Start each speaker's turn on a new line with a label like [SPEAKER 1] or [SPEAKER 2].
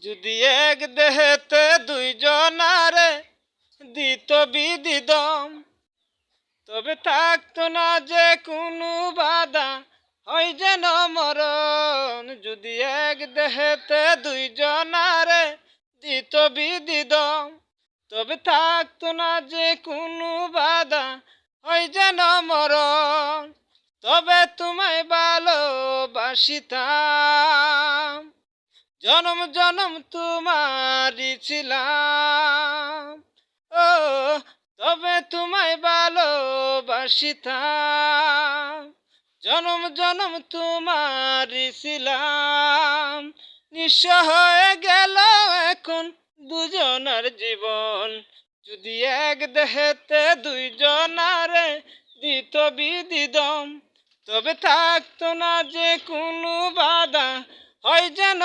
[SPEAKER 1] যদি এক দেহেতে দুইজনারে দিত বিধি দম, তবে থাকতো না যে কোনো বাধা, হয় যেন মরণ। যদি এক দেহেতে দুইজনারে দিত বিধি দম, তবে থাকতো না যে কোনো বাধা, হয় যেন মরণ। তবে তোমায় ভালোবাসিতাম, জনম জনম তোমারই ছিলাম। ও, তবে তোমায় ভালোবাসিতাম, জনম জনম তোমারই ছিলাম। নিঃস্ব হয়ে গেল এখন দুজনার জীবন, যদি এক দেহেতে দুইজনারে দিত বিধি দম, তবে থাকতো না যে কোনো বাধা, হয় যেন